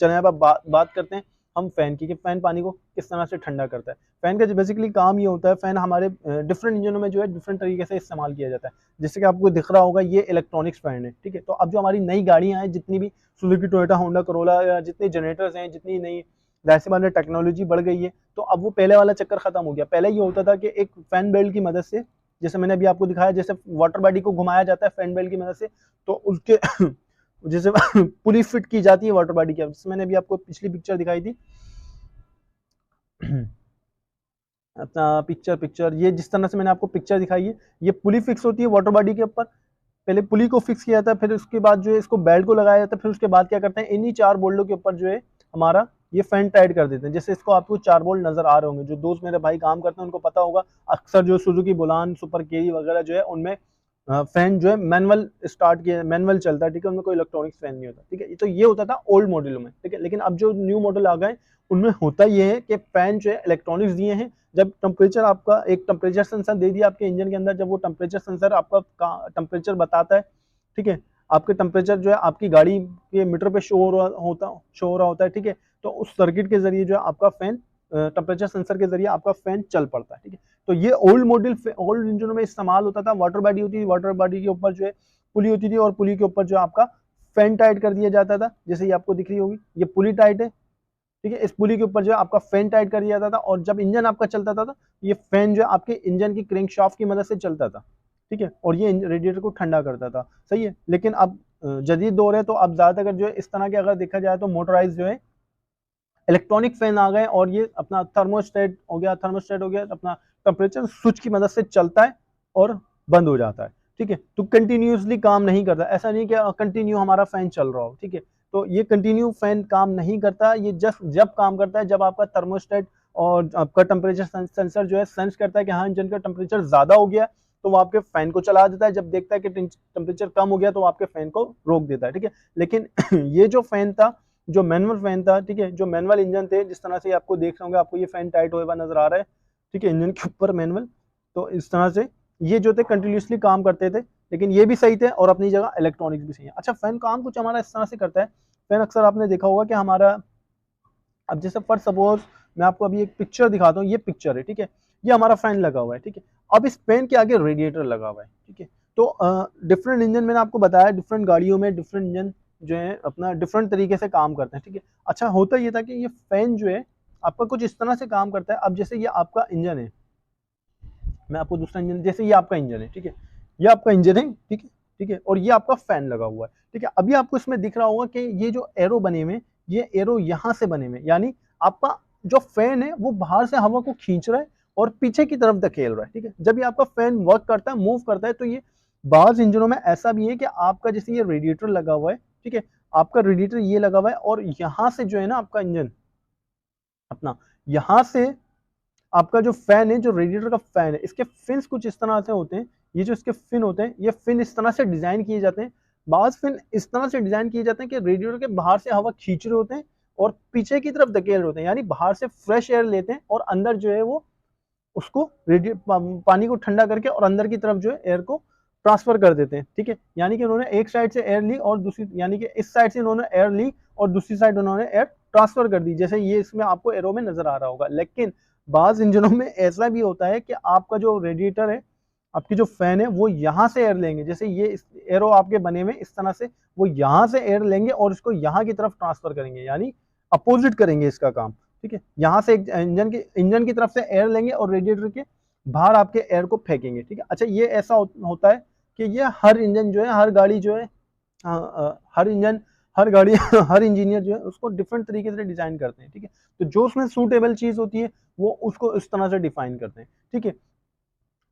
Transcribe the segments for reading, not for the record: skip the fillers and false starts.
चलिए अब बात करते हैं हम फैन की, कि फैन पानी को किस तरह से ठंडा करता है। फैन का बेसिकली काम ये होता है, फैन हमारे डिफरेंट इंजनों में जो है डिफरेंट तरीके से इस्तेमाल किया जाता है। जैसे कि आपको दिख रहा होगा ये इलेक्ट्रॉनिक्स फैन है, ठीक है। तो अब जो हमारी नई गाड़ियां हैं, जितनी भी सुजुकी, टोयोटा, होंडा, करोला, या जितने जनरेटर्स हैं, जितनी नई वैसे वाले टेक्नोलॉजी बढ़ गई है, तो अब वो पहले वाला चक्कर खत्म हो गया। पहले ये होता था कि एक फैन बेल्ट की मदद से, जैसे मैंने अभी आपको दिखाया, जैसे वाटर बॉडी को घुमाया जाता है फैन बेल्ट की मदद से, तो उसके जैसे पुली फिट की जाती है वाटर बॉडी की। जैसे मैंने अभी आपको पिछली पिक्चर दिखाई थी अपना पिक्चर ये जिस तरह से मैंने आपको पिक्चर दिखाई है, ये पुली फिक्स होती है वाटर बॉडी के ऊपर। पहले पुली को फिक्स किया जाता है, फिर उसके बाद जो है इसको बेल्ट को लगाया जाता है, फिर उसके बाद क्या करते हैं, इन्हीं 4 बोल्टों के ऊपर जो है हमारा ये फैन टाइट कर देते हैं। जैसे इसको आपको 4 बोल्ट नजर आ रहे होंगे, जो दोस्त मेरे भाई काम करते हैं उनको पता होगा। अक्सर जो सुजुकी बुलान, सुपर केरी वगैरह जो है उनमें फैन जो है मैनुअल स्टार्ट किया, मैनुअल चलता है, ठीक है, उनमें कोई इलेक्ट्रॉनिक्स फैन नहीं होता, ठीक है। तो ये होता था ओल्ड मॉडलों में, ठीक है। लेकिन अब जो न्यू मॉडल आ गए उनमें होता ये है कि फैन जो है इलेक्ट्रॉनिक्स दिए हैं। जब टेम्परेचर आपका एक टेम्परेचर सेंसर दे दिया आपके इंजन के अंदर, जब वो टेम्परेचर सेंसर आपका टेम्परेचर बताता है, ठीक है, आपके टेम्परेचर जो है आपकी गाड़ी के मीटर पे शो हो रहा होता है, ठीक है। तो उस सर्किट के जरिए जो है आपका फैन टेम्परेचर सेंसर के जरिए आपका फैन चल पड़ता है, ठीक है। तो ये ओल्ड मॉडल ओल्ड इंजनों में इस्तेमाल होता था। वाटर बॉडी होती थी, वाटर बॉडी के ऊपर जो है पुली होती थी, और पुली के ऊपर जो आपका फैन टाइट कर दिया जाता था। जैसे ये आपको दिख रही होगी, ये पुली टाइट है, ठीक है। इस पुली के ऊपर जो है आपका फैन टाइट कर दिया जाता था, और जब इंजन आपका चलता था, ये फैन जो है आपके इंजन की क्रैंक शाफ्ट की मदद से चलता था, ठीक है, और ये रेडिएटर को ठंडा करता था, सही है। लेकिन अब जदीद दौर है, तो अब ज्यादातर जो है इस तरह के अगर देखा जाए तो मोटराइज जो है इलेक्ट्रॉनिक फैन आ गए, और ये अपना थर्मोस्टेट हो गया, अपना टेम्परेचर स्विच की मदद से चलता है और बंद हो जाता है, ठीक है। तो कंटिन्यूसली काम नहीं करता, ऐसा नहीं कि कंटिन्यू हमारा फैन चल रहा हो, ठीक है। तो ये कंटिन्यू फैन काम नहीं करता, ये जस्ट जब काम करता है जब आपका थर्मोस्टेट और आपका टेम्परेचर सेंसर जो है सेंस करता है कि हाँ इंजन का टेम्परेचर ज्यादा हो गया, तो वो आपके फैन को चला देता है। जब देखता है कि टेम्परेचर कम हो गया, तो वो आपके फैन को रोक देता है, ठीक है। लेकिन ये जो फैन था, जो मैनुअल फैन था, ठीक है, जो मैनुअल इंजन थे, जिस तरह से आपको देख रहे होंगे, आपको ये फैन टाइट हुआ नजर आ रहा है, ठीक है, इंजन के ऊपर मैनुअल। तो इस तरह से ये जो थे कंटिन्यूसली काम करते थे, लेकिन ये भी सही थे और अपनी जगह इलेक्ट्रॉनिक्स भी सही है। अच्छा, फैन काम कुछ हमारा इस तरह से करता है। फैन अक्सर आपने देखा होगा कि हमारा, अब जैसे फॉर सपोज मैं आपको अभी एक पिक्चर दिखाता हूँ, ये पिक्चर है, ठीक है, ये हमारा फैन लगा हुआ है, ठीक है। अब इस फैन के आगे रेडिएटर लगा हुआ है, ठीक है। तो डिफरेंट इंजन मैंने आपको बताया, डिफरेंट गाड़ियों में डिफरेंट इंजन जो है अपना डिफरेंट तरीके से काम करते हैं, ठीक है। अच्छा, होता ये था कि ये फैन जो है आपका कुछ इस तरह से काम करता है। अब जैसे ये आपका इंजन है, मैं आपको दूसरा इंजन, जैसे ये आपका इंजन है, ठीक है, ये आपका इंजन है, ठीक है, ठीक है, और ये आपका फैन लगा हुआ है, ठीक है। अभी आपको इसमें दिख रहा होगा कि ये जो एरो बने हुए, ये एरो यहाँ से बने हुए, यानी आपका जो फैन है वो बाहर से हवा को खींच रहा है और पीछे की तरफ धकेल रहा है, ठीक है। जब ये आपका फैन वर्क करता है, मूव करता है, तो ये बाज इंजनों में ऐसा भी है कि आपका जैसे ये रेडिएटर लगा हुआ है, ठीक है, आपका रेडिएटर ये लगा हुआ है, और यहाँ से जो है ना आपका इंजन अपना, यहाँ से आपका जो फैन है, जो रेडिएटर का फैन है, इसके फिन्स कुछ इस तरह से होते हैं। ये जो इसके फिन होते हैं, ये फिन इस तरह से डिजाइन किए जाते हैं। बाज फिन इस तरह से डिजाइन किए जाते हैं कि रेडिएटर के बाहर से हवा खींच रहे होते हैं और पीछे की तरफ धकेल रहे होते हैं, यानी बाहर से फ्रेश एयर लेते हैं और अंदर जो है वो उसको पानी को ठंडा करके और अंदर की तरफ जो है एयर को ट्रांसफर कर देते हैं, ठीक है। यानी कि उन्होंने एक साइड से एयर ली और दूसरी, यानी कि इस साइड से उन्होंने एयर ली और दूसरी साइड उन्होंने एयर ट्रांसफर कर दी, जैसे ये इसमें आपको एरो में नजर आ रहा होगा। लेकिन बाज इंजनों में ऐसा भी होता है कि आपका जो रेडिएटर है, आपकी जो फैन है, वो यहाँ से एयर लेंगे, जैसे ये एरो आपके बने हुए इस तरह से, वो यहाँ से एयर लेंगे और इसको यहाँ की तरफ ट्रांसफर करेंगे, यानी अपोजिट करेंगे इसका काम, ठीक है। यहाँ से इंजन की तरफ से एयर लेंगे और रेडिएटर के बाहर आपके एयर को फेंकेंगे, ठीक है। अच्छा, ये ऐसा होता है कि ये हर इंजन जो है, हर गाड़ी जो है, हर इंजन, हर गाड़ी हर इंजीनियर जो है उसको डिफरेंट तरीके से डिजाइन करते हैं, ठीक है। तो जो उसमें सूटेबल चीज होती है वो उसको इस तरह से डिफाइन करते हैं, ठीक है।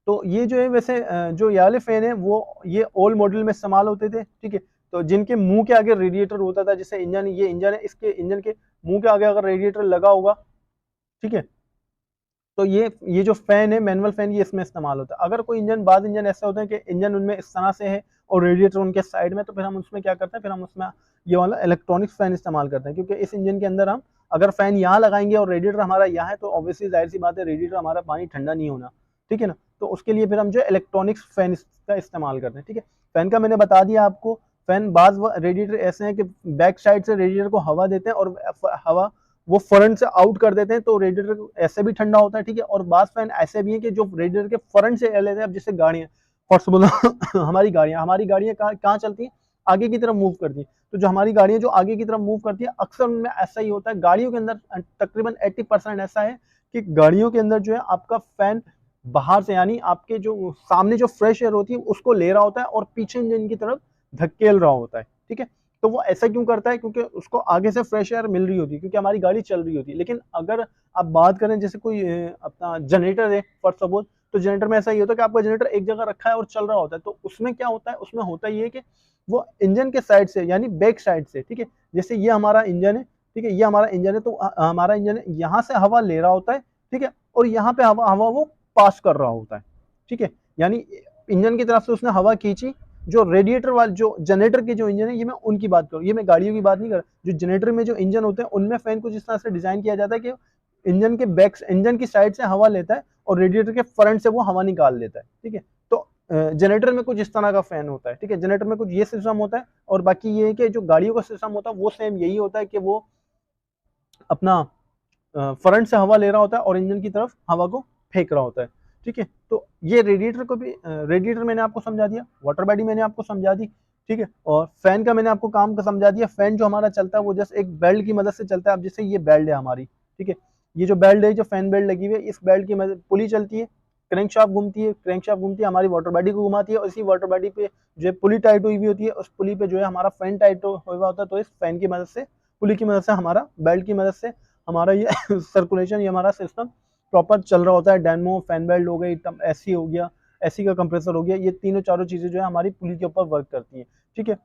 तो ये जो है वैसे जो ये वाले फैन है वो ये ओल्ड मॉडल में इस्तेमाल होते थे, ठीक है। तो जिनके मुंह के आगे रेडिएटर होता था, जैसे इंजन, ये इंजन है, इसके इंजन के मुंह के आगे अगर रेडिएटर लगा होगा, ठीक है, तो ये जो फैन है, मैनुअल फैन, ये इसमें इस्तेमाल होता है। अगर कोई इंजन, बाद इंजन ऐसे होते हैं कि इंजन उनमें इस तरह से है और रेडिएटर उनके साइड में, तो फिर हम उसमें क्या करते हैं, फिर हम उसमें ये वाला इलेक्ट्रॉनिक्स फैन इस्तेमाल करते हैं, क्योंकि इस इंजन के अंदर हम अगर फैन यहाँ लगाएंगे और रेडिएटर हमारा यहाँ है, तो ऑब्वियसली जाहिर सी बात है रेडिएटर हमारा पानी ठंडा नहीं होना, ठीक है ना। तो उसके लिए फिर हम जो इलेक्ट्रॉनिक्स फैन का इस्तेमाल करते हैं, ठीक है। फैन का मैंने बता दिया आपको। फैन बाज रेडिएटर ऐसे हैं कि बैक साइड से रेडिएटर को हवा देते हैं और हवा वो फ्रंट से आउट कर देते हैं, तो रेडिएटर ऐसे भी ठंडा होता है, ठीक है। और बाज फैन ऐसे भी हैं कि जो रेडिएटर के फ्रंट से एयर लेते हैं। अब जैसे गाड़ियां फॉर सपोज हमारी गाड़ियां कहाँ चलती हैं, आगे की तरफ मूव करती है। तो जो हमारी गाड़ियां जो आगे की तरफ मूव करती है, अक्सर उनमें ऐसा ही होता है। गाड़ियों के अंदर तकरीबन 80% ऐसा है कि गाड़ियों के अंदर जो है आपका फैन बाहर से, यानी आपके जो सामने जो फ्रेश एयर होती है उसको ले रहा होता है और पीछे इंजन की तरफ धकेल रहा होता है, ठीक है। तो वो ऐसा क्यों करता है, क्योंकि उसको आगे से फ्रेश एयर मिल रही होती है, क्योंकि हमारी गाड़ी चल रही होती है। लेकिन अगर आप बात करें जैसे कोई अपना जनरेटर है फॉर सपोज, तो जनरेटर में ऐसा ही होता है कि आपका जनरेटर एक जगह रखा है और चल रहा होता है। तो उसमें क्या होता है, उसमें होता ये है कि वो इंजन के साइड से, यानी बैक साइड से, ठीक है, जैसे ये हमारा इंजन है, ठीक है, ये हमारा इंजन है, तो हमारा इंजन यहाँ से हवा ले रहा होता है, ठीक है, और यहाँ पे हवा हवा वो पास कर रहा होता है, ठीक है। यानी इंजन की तरफ से उसने हवा खींची, जो रेडिएटर वाले जो जनरेटर के जो इंजन है, ये मैं उनकी बात करूँ, ये मैं गाड़ियों की बात नहीं कर रहा। जो जनरेटर में जो इंजन होते हैं उनमें फैन को जिस तरह से डिजाइन किया जाता है कि इंजन की साइड से हवा लेता है और रेडिएटर के फ्रंट से वो हवा निकाल लेता है, ठीक है। तो जनरेटर में कुछ इस तरह का फैन होता है, ठीक है, जनरेटर में कुछ ये सिस्टम होता है। और बाकी ये है कि जो गाड़ियों का सिस्टम होता है वो सेम यही होता है कि वो अपना फ्रंट से हवा ले रहा होता है और इंजन की तरफ हवा को फेंक रहा होता है, ठीक है। तो ये रेडिएटर को भी रेडिएटर मैंने आपको समझा दिया, वाटर बॉडी मैंने आपको समझा दी, ठीक है। और फैन का मैंने आपको काम का समझा दिया। फैन जो हमारा चलता है वो जस्ट एक बेल्ट की मदद से चलता है। अब जैसे ये बेल्ट है हमारी, ठीक है, ये जो बेल्ट है, जो फैन बेल्ट लगी हुई है, इस बेल्ट की मदद पुली चलती है, क्रैंकशाफ्ट घूमती है, क्रैंकशाफ्ट घूमती है, हमारी वाटर बॉडी को घुमाती है, और इसी वाटर बॉडी पे जो है पुली टाइट हुई हुई होती है, उस पुली पे जो है हमारा फैन टाइट हुआ होता है। तो इस फैन की मदद से, पुली की मदद से, हमारा बेल्ट की मदद से हमारा ये सर्कुलेशन, ये हमारा सिस्टम प्रॉपर चल रहा होता है। डायनमो, फैन बेल्ट हो गई, एसी हो गया, एसी का कंप्रेसर हो गया, ये तीनों चारों चीजें जो है हमारी पुली के ऊपर वर्क करती हैं, ठीक है।